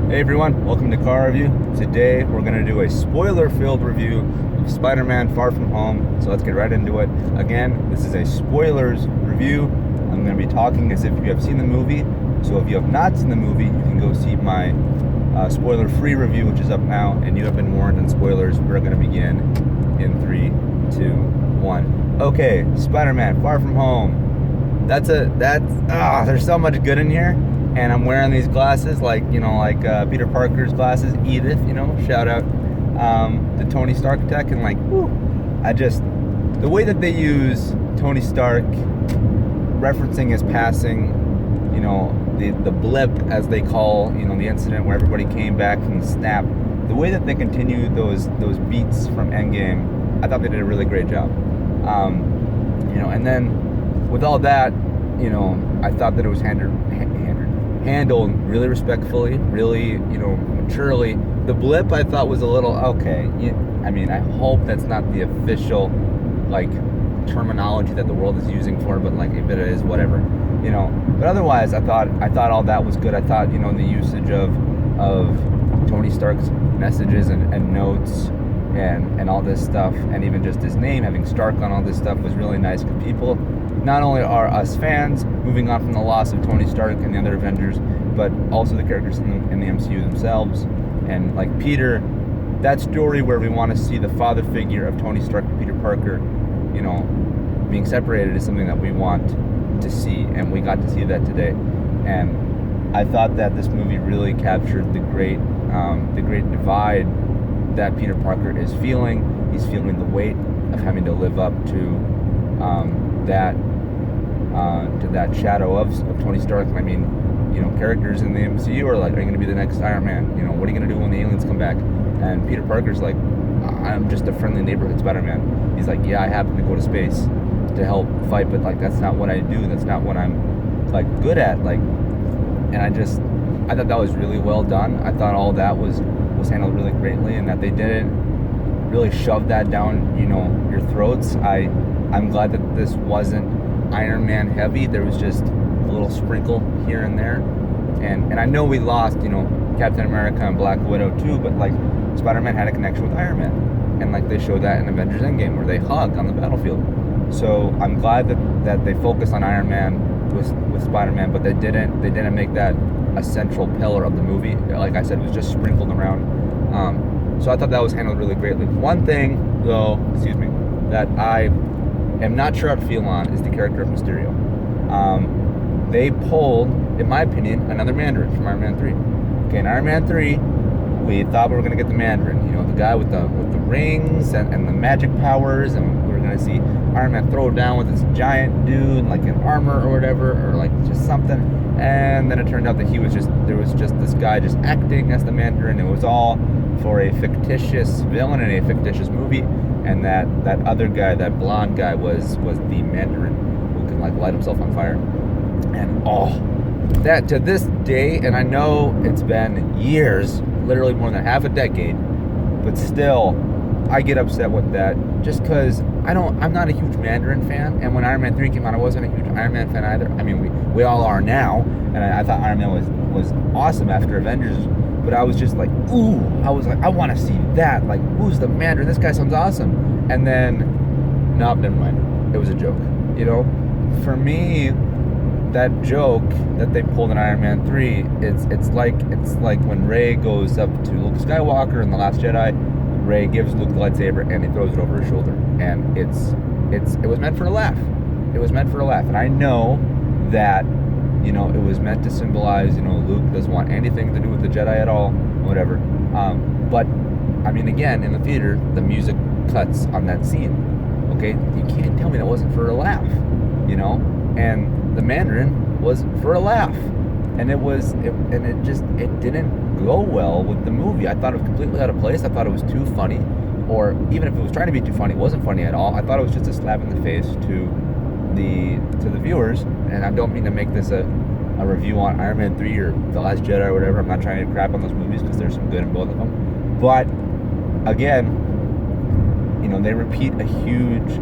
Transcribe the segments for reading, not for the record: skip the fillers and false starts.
Hey everyone, welcome to Car Review. Today we're going to do a spoiler-filled review of Spider-Man Far From Home, so let's get right into it. Again, this is a spoilers review. I'm going to be talking as if you have seen the movie, so if you have not seen the movie, you can go see my spoiler-free review, which is up now, and you have been warned on spoilers. We're going to begin in 3, 2, 1. Okay, Spider-Man Far From Home. There's so much good in here. And I'm wearing these glasses like Peter Parker's glasses, Edith, shout out the Tony Stark tech. And the way that they use Tony Stark referencing his passing, the blip, as they call, the incident where everybody came back from the snap, the way that they continued those beats from Endgame, I thought they did a really great job. And then with all that, I thought that it was handled really respectfully, really, maturely. The blip I thought was a little okay. I hope that's not the official, terminology that the world is using for it, but if it is, whatever, But otherwise, I thought all that was good. I thought, the usage of Tony Stark's messages and notes and all this stuff, and even just his name, having Stark on all this stuff, was really nice, because people not only are us fans moving on from the loss of Tony Stark and the other Avengers, but also the characters in the MCU themselves. And like Peter, that story where we want to see the father figure of Tony Stark and Peter Parker, being separated, is something that we want to see, and we got to see that today. And I thought that this movie really captured the great divide that Peter Parker is feeling. He's feeling the weight of having to live up to that shadow of Tony Stark. Characters in the MCU are like, are you going to be the next Iron Man? What are you going to do when the aliens come back? And Peter Parker's like, I'm just a friendly neighborhood Spider-Man. He's like, yeah, I happen to go to space to help fight, but that's not what I do. That's not what I'm good at. And I thought that was really well done. I thought all that was handled really greatly, and that they didn't really shove that down, your throats. I'm glad that this wasn't Iron Man heavy. There was just a little sprinkle here and there, and I know we lost, Captain America and Black Widow too, but Spider-Man had a connection with Iron Man, and they showed that in Avengers Endgame, where they hug on the battlefield. So I'm glad that they focused on Iron Man with Spider-Man, but they didn't make that a central pillar of the movie. Like I said, it was just sprinkled around. So I thought that was handled really greatly. One thing, though, that I am not sure how to feel on is the character of Mysterio. They pulled, in my opinion, another Mandarin from Iron Man 3. Okay, in Iron Man 3, we thought we were going to get the Mandarin, the guy with the rings and the magic powers, and we were going to see Iron Man throw down with this giant dude, in armor or whatever, or just something. And then it turned out that there was just this guy just acting as the Mandarin. It was all for a fictitious villain in a fictitious movie, and that other guy, that blonde guy, was the Mandarin who can light himself on fire. And that to this day, and I know it's been years, literally more than half a decade, but still I get upset with that, just because I'm not a huge Mandarin fan, and when Iron Man 3 came out, I wasn't a huge Iron Man fan either. We all are now, and I thought Iron Man was awesome after Avengers, but I was just I want to see that, who's the Mandarin? This guy sounds awesome. And then, nope, never mind. It was a joke, For me, that joke that they pulled in Iron Man 3, it's like when Rey goes up to Luke Skywalker in The Last Jedi. Rey gives Luke the lightsaber and he throws it over his shoulder, and it was meant for a laugh. It was meant for a laugh, and I know that it was meant to symbolize Luke doesn't want anything to do with the Jedi at all, whatever. But again, in the theater, the music cuts on that scene. Okay, you can't tell me that wasn't for a laugh, And the Mandarin was for a laugh, and it didn't go well with the movie. I thought it was completely out of place. I thought it was too funny, or even if it was trying to be too funny, it wasn't funny at all. I thought it was just a slap in the face to the viewers. And I don't mean to make this a review on Iron Man 3 or The Last Jedi or whatever. I'm not trying to crap on those movies, because there's some good in both of them. But again, they repeat a huge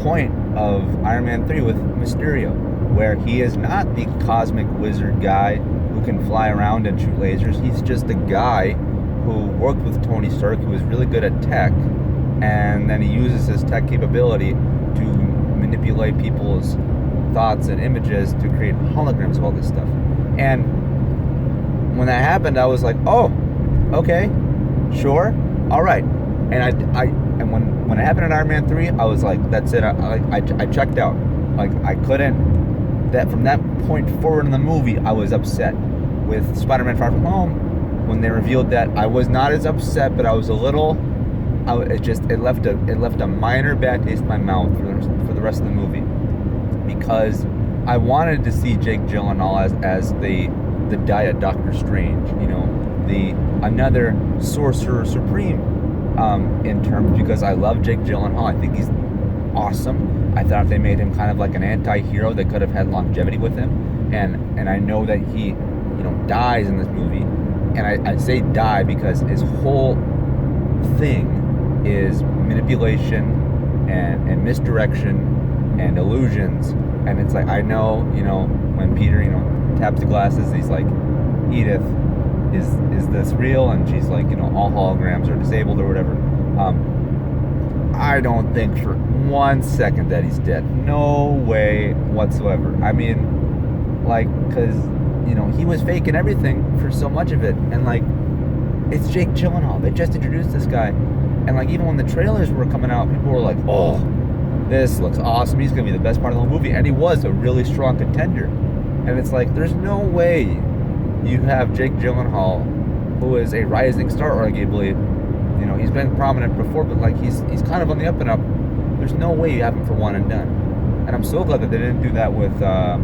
point of Iron Man 3 with Mysterio. where he is not the cosmic wizard guy who can fly around and shoot lasers. He's just a guy who worked with Tony Stark, who was really good at tech, and then he uses his tech capability to manipulate people's thoughts and images to create holograms of all this stuff. And when that happened, I was like, oh, okay, sure, all right. And when it happened in Iron Man 3, I was like, that's it. I checked out. Like, I couldn't. That from that point forward in the movie, I was upset. With Spider-Man: Far From Home, when they revealed that, I was not as upset, but I was a little. It left a minor bad taste in my mouth for the rest of the movie, because I wanted to see Jake Gyllenhaal as the Diet Doctor Strange, the another Sorcerer Supreme, in terms, because I love Jake Gyllenhaal. I think he's awesome. I thought if they made him kind of like an anti-hero, they could have had longevity with him. And I know that he, dies in this movie. And I say die because his whole thing is manipulation and misdirection and illusions. And it's like, I know, when Peter, taps the glasses, he's like, Edith, is this real? And she's like, all holograms are disabled or whatever. I don't think for 1 second that he's dead. No way whatsoever. I mean, because, he was faking everything for so much of it. And, it's Jake Gyllenhaal. They just introduced this guy. And, even when the trailers were coming out, people were like, oh, this looks awesome. He's going to be the best part of the whole movie. And he was a really strong contender. And it's like, there's no way you have Jake Gyllenhaal, who is a rising star, arguably. He's been prominent before, but he's kind of on the up and up. There's no way you have him for one and done. And I'm so glad that they didn't do that with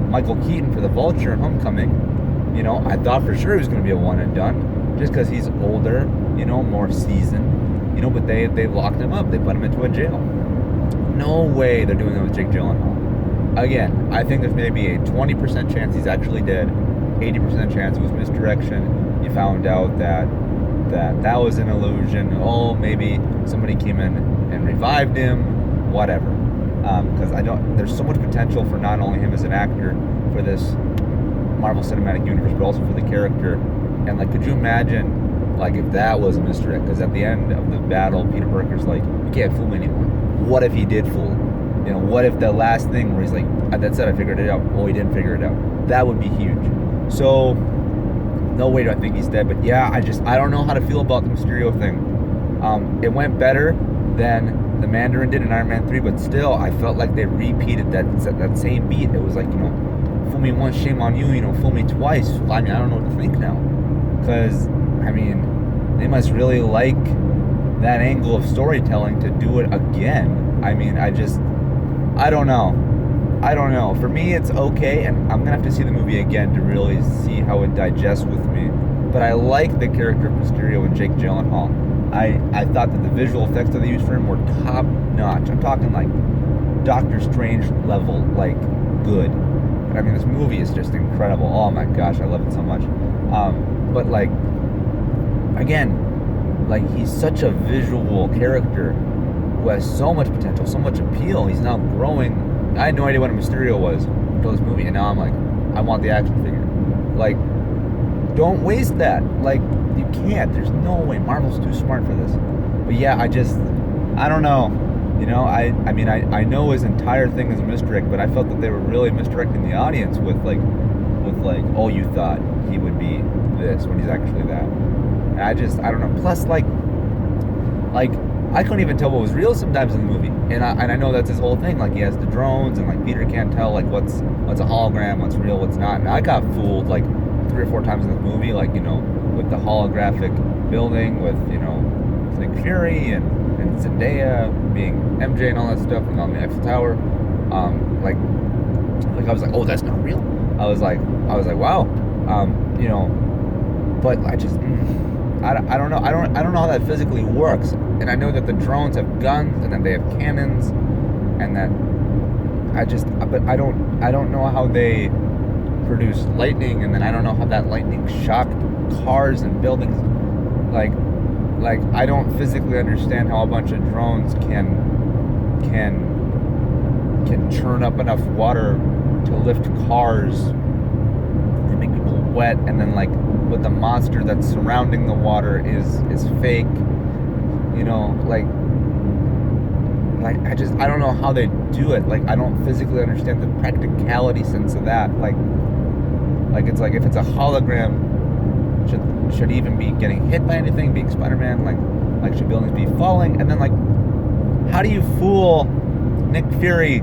Michael Keaton for the Vulture in Homecoming. I thought for sure he was going to be a one and done, just because he's older, more seasoned. But they locked him up. They put him into a jail. No way they're doing that with Jake Gyllenhaal. Again, I think there's maybe a 20% chance he's actually dead. 80% chance it was misdirection. You found out that was an illusion. Oh, maybe somebody came in and revived him. Whatever. Because there's so much potential for not only him as an actor for this Marvel Cinematic Universe, but also for the character. And could you imagine, if that was a misdirect? Because at the end of the battle, Peter Parker's like, you can't fool me anymore. What if he did fool him? What if the last thing where he's like, that's it, I figured it out. Oh, he didn't figure it out. That would be huge. So, no way do I think he's dead. But yeah, I don't know how to feel about the Mysterio thing. It went better than the Mandarin did in Iron Man 3, but still, I felt like they repeated that same beat. It was like, fool me once, shame on you, fool me twice. I mean, I don't know what to think now. Because, they must really like that angle of storytelling to do it again. I mean, I don't know. For me, it's okay, and I'm going to have to see the movie again to really see how it digests with me. But I like the character of Mysterio and Jake Gyllenhaal. I thought that the visual effects that they used for him were top notch. I'm talking Doctor Strange level, good. This movie is just incredible. Oh my gosh, I love it so much. But again, he's such a visual character who has so much potential, so much appeal. He's now growing. I had no idea what a Mysterio was until this movie, and now I'm like, I want the action figure. Don't waste that. You can't. There's no way. Marvel's too smart for this. But yeah, I don't know. I know his entire thing is a misdirect, but I felt that they were really misdirecting the audience with oh, you thought he would be this when he's actually that. And I don't know. Plus, I couldn't even tell what was real sometimes in the movie, and I know that's his whole thing. He has the drones, and Peter can't tell what's a hologram, what's real, what's not. And I got fooled 3 or 4 times in the movie, with the holographic building, with Nick Fury and Zendaya being MJ and all that stuff, and on the Eiffel Tower. I was like, oh, that's not real. I was like, wow, but I don't know. I don't know how that physically works. And I know that the drones have guns and that they have cannons, and that but I don't know how they produce lightning, and then I don't know how that lightning shocked cars and buildings. I don't physically understand how a bunch of drones can churn up enough water to lift cars and make people wet, and then like with the monster that's surrounding the water is fake. You know, like I don't know how they do it. Like, I don't physically understand the practicality sense of that. Like it's like, if it's a hologram, should he even be getting hit by anything, being Spider-Man? Like should buildings be falling? And then like, how do you fool Nick Fury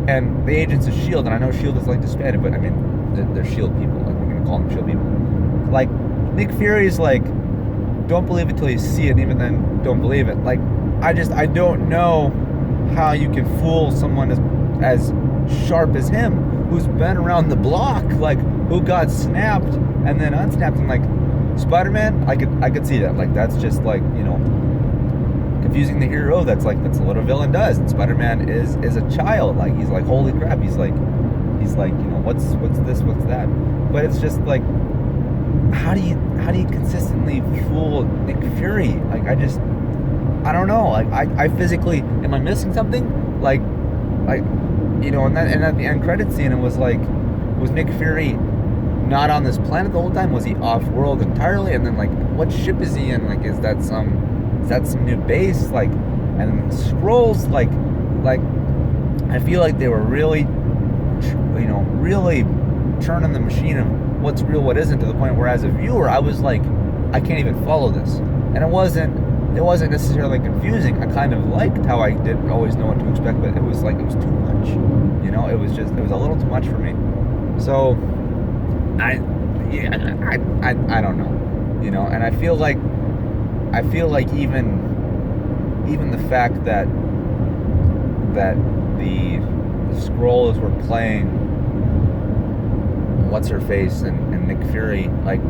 and the agents of S.H.I.E.L.D.? And I know S.H.I.E.L.D. is like disbanded, but I mean, they're S.H.I.E.L.D. people. Like, we're gonna call them S.H.I.E.L.D. people. Like, Nick Fury's like, don't believe it till you see it, and even then, don't believe it. Like, I don't know how you can fool someone as sharp as him, who's been around the block, like, who got snapped and then unsnapped. And like, Spider-Man, I could see that. Like, that's just like, you know, confusing the hero. That's what a villain does. And Spider-Man is a child. Like, he's like, holy crap. He's like, you know, what's this, what's that? But it's just like, how do you consistently fool Nick Fury? Like, I don't know. Like, I physically, am I missing something? Like, you know, and at the end credit scene, it was like, was Nick Fury not on this planet the whole time? Was he off-world entirely? And then like, what ship is he in? Like, is that some new base? Like, and Skrulls, like I feel like they were really, you know, really turning the machine of what's real, what isn't, to the point where as a viewer, I was like, I can't even follow this. And it wasn't necessarily confusing. I kind of liked how I didn't always know what to expect, but it was like, it was too much. You know, it was a little too much for me. So, I don't know. You know, and I feel like even the fact that the Skrulls were playing what's her face and Nick Fury, like,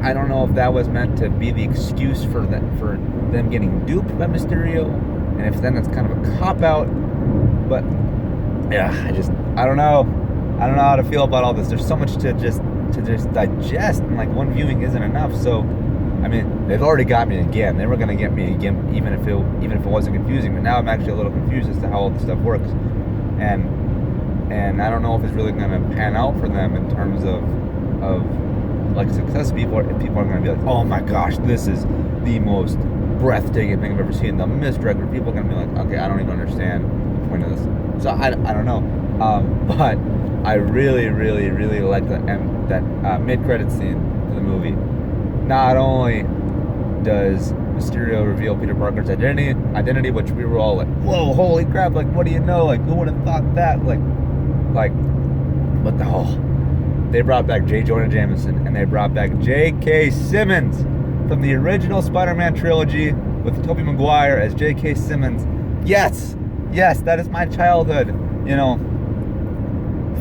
I don't know if that was meant to be the excuse for them getting duped by Mysterio, and if then it's kind of a cop out. But yeah, I don't know how to feel about all this. There's so much to just digest, and like, one viewing isn't enough. So I mean, they've already got me again. They were going to get me again, even if it wasn't confusing. But now I'm actually a little confused as to how all this stuff works, and I don't know if it's really going to pan out for them in terms of like success. People are going to be like, oh my gosh, this is the most breathtaking thing I've ever seen. The misdirect. People are going to be like, okay, I don't even understand the point of this. So I don't know, but I really, really, really like that mid-credit scene for the movie. Not only does Mysterio reveal Peter Parker's identity, which we were all like, whoa, holy crap, like, what do you know? Like, who would have thought that? Like, but they brought back J. Jonah Jameson, and they brought back J.K. Simmons from the original Spider-Man trilogy with Tobey Maguire as J.K. Simmons. Yes, that is my childhood. You know,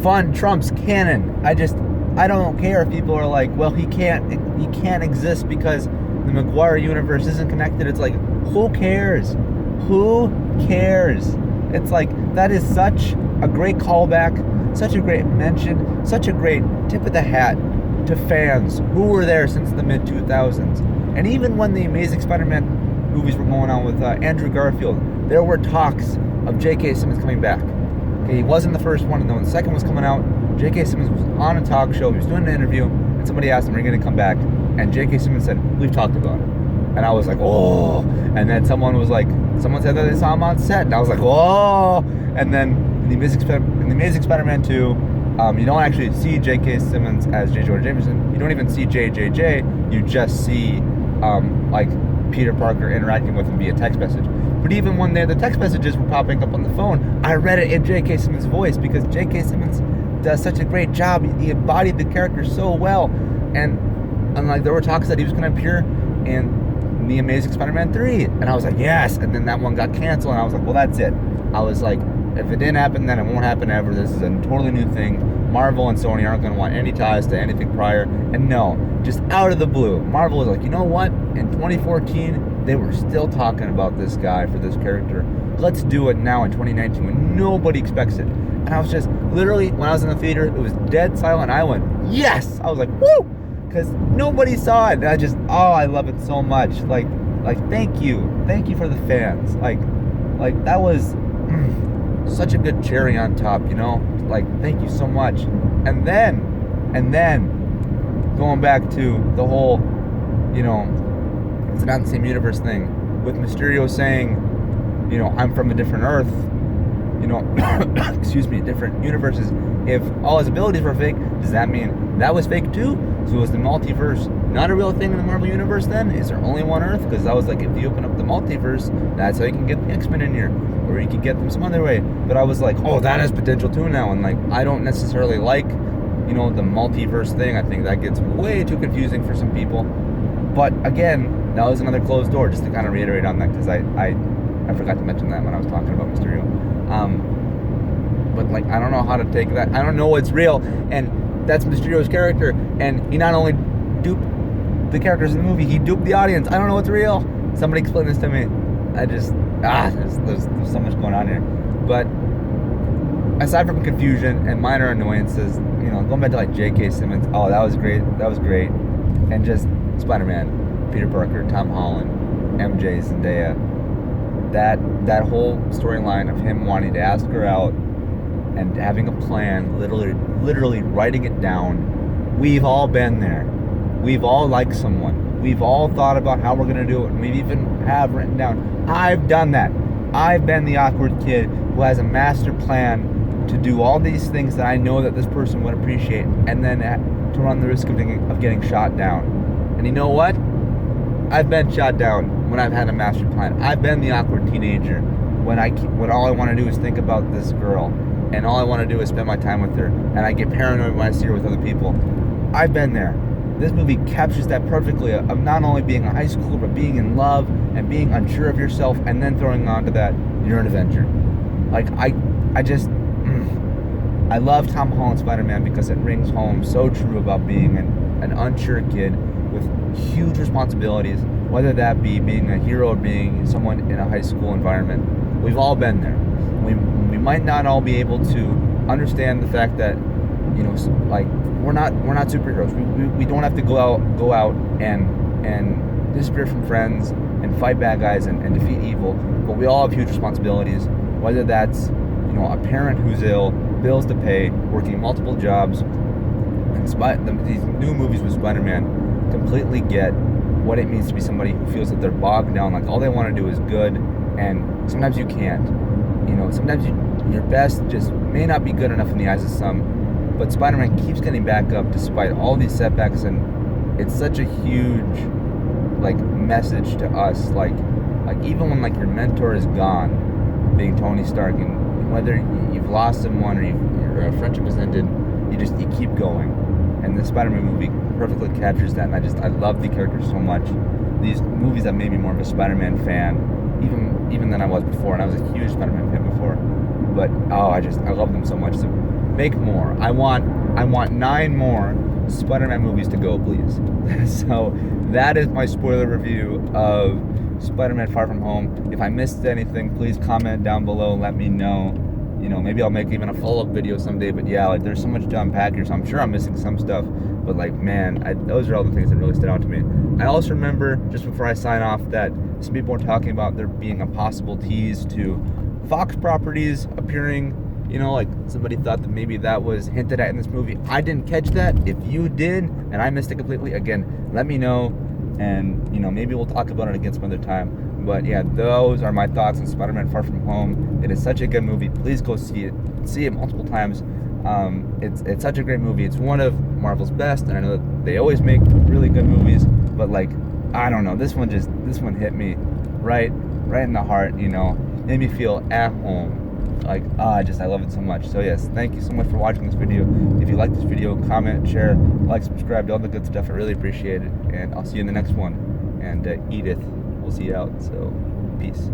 fun trumps canon. I don't care if people are like, well, he can't exist because the Maguire universe isn't connected. It's like, who cares? Who cares? It's like, that is such a great callback, such a great mention, such a great tip of the hat to fans who were there since the mid-2000s. And even when the Amazing Spider-Man movies were going on with Andrew Garfield, there were talks of J.K. Simmons coming back. Okay, he wasn't the first one, and then when the second was coming out, J.K. Simmons was on a talk show, he was doing an interview, and somebody asked him, are you going to come back? And J.K. Simmons said, we've talked about it. And I was like, oh. And then someone said that they saw him on set, and I was like, oh. And then in the Amazing Spider-Man 2, you don't actually see J.K. Simmons as J. Jonah Jameson. You don't even see JJJ. You just see like Peter Parker interacting with him via text message. But even when the text messages were popping up on the phone, I read it in J.K. Simmons' voice, because J.K. Simmons does such a great job. He embodied the character so well. And like, there were talks that he was going to appear in the Amazing Spider-Man 3. And I was like, yes. And then that one got canceled, and I was like, well, that's it. I was like, if it didn't happen then, it won't happen ever. This is a totally new thing. Marvel and Sony aren't going to want any ties to anything prior. And no, just out of the blue, Marvel was like, you know what? In 2014, they were still talking about this guy for this character. Let's do it now in 2019 when nobody expects it. And I was just, literally, when I was in the theater, it was dead silent. I went, yes! I was like, woo! Because nobody saw it. And I love it so much. Like, thank you. Thank you for the fans. Like that was, such a good cherry on top, you know? Like, thank you so much. And then, going back to the whole, you know, it's not the same universe thing, with Mysterio saying, you know, I'm from a different Earth, you know, excuse me, different universes. If all his abilities were fake, does that mean that was fake too? So is the multiverse not a real thing in the Marvel Universe then? Is there only one Earth? Because I was like, if you open up the multiverse, that's how you can get the X-Men in here. Or you could get them some other way. But I was like, oh, that has potential too now. And like, I don't necessarily like, you know, the multiverse thing. I think that gets way too confusing for some people. But again, that was another closed door, just to kind of reiterate on that, because I forgot to mention that when I was talking about Mysterio. But like, I don't know how to take that. I don't know what's real. And that's Mysterio's character. And he not only duped the characters in the movie, he duped the audience. I don't know what's real. Somebody explain this to me. I just, there's so much going on here. But aside from confusion and minor annoyances, you know, going back to like J.K. Simmons, oh, that was great. And just Spider-Man, Peter Parker, Tom Holland, MJ, Zendaya. That whole storyline of him wanting to ask her out and having a plan, literally writing it down. We've all been there. We've all liked someone. We've all thought about how we're going to do it. And we even have written down. I've done that. I've been the awkward kid who has a master plan to do all these things that I know that this person would appreciate, and then to run the risk of getting shot down. And you know what? I've been shot down when I've had a master plan. I've been the awkward teenager when all I want to do is think about this girl, and all I want to do is spend my time with her, and I get paranoid when I see her with other people. I've been there. This movie captures that perfectly, of not only being a high schooler, but being in love and being unsure of yourself, and then throwing onto that, you're an Avenger. Like, I love Tom Holland's Spider-Man because it rings home so true about being an unsure kid with huge responsibilities, whether that be being a hero or being someone in a high school environment. We've all been there. We might not all be able to understand the fact that, you know, like, we're not superheroes. We don't have to go out and disappear from friends and fight bad guys and defeat evil. But we all have huge responsibilities, whether that's, you know, a parent who's ill, bills to pay, working multiple jobs. And these new movies with Spider-Man completely get what it means to be somebody who feels that they're bogged down. Like, all they want to do is good, and sometimes you can't. You know, sometimes your best just may not be good enough in the eyes of some. But Spider-Man keeps getting back up despite all these setbacks, and it's such a huge, like, message to us. Like even when, like, your mentor is gone, being Tony Stark, and whether you've lost someone or your friendship has ended, you keep going. And the Spider-Man movie perfectly captures that, and I love the character so much. These movies have made me more of a Spider-Man fan, even than I was before, and I was a huge Spider-Man fan before. But I love them so much. So make more. I want 9 more Spider-Man movies to go, please. So that is my spoiler review of Spider-Man Far From Home. If I missed anything, please comment down below and let me know. You know, maybe I'll make even a follow-up video someday. But yeah, like, there's so much to unpack here, so I'm sure I'm missing some stuff. But like, man, those are all the things that really stood out to me. I also remember, just before I sign off, that some people were talking about there being a possible tease to Fox properties appearing. You know, like, somebody thought that maybe that was hinted at in this movie. I didn't catch that. If you did, and I missed it completely, again, let me know. And, you know, maybe we'll talk about it again some other time. But yeah, those are my thoughts on Spider-Man Far From Home. It is such a good movie. Please go see it multiple times. It's such a great movie. It's one of Marvel's best, and I know that they always make really good movies. But like, I don't know, this one hit me right in the heart. You know, made me feel at home. Like, I love it so much. So yes, thank you so much for watching this video. If you like this video, comment, share, like, subscribe, all the good stuff. I really appreciate it. And I'll see you in the next one. And Edith, we'll see you out. So peace.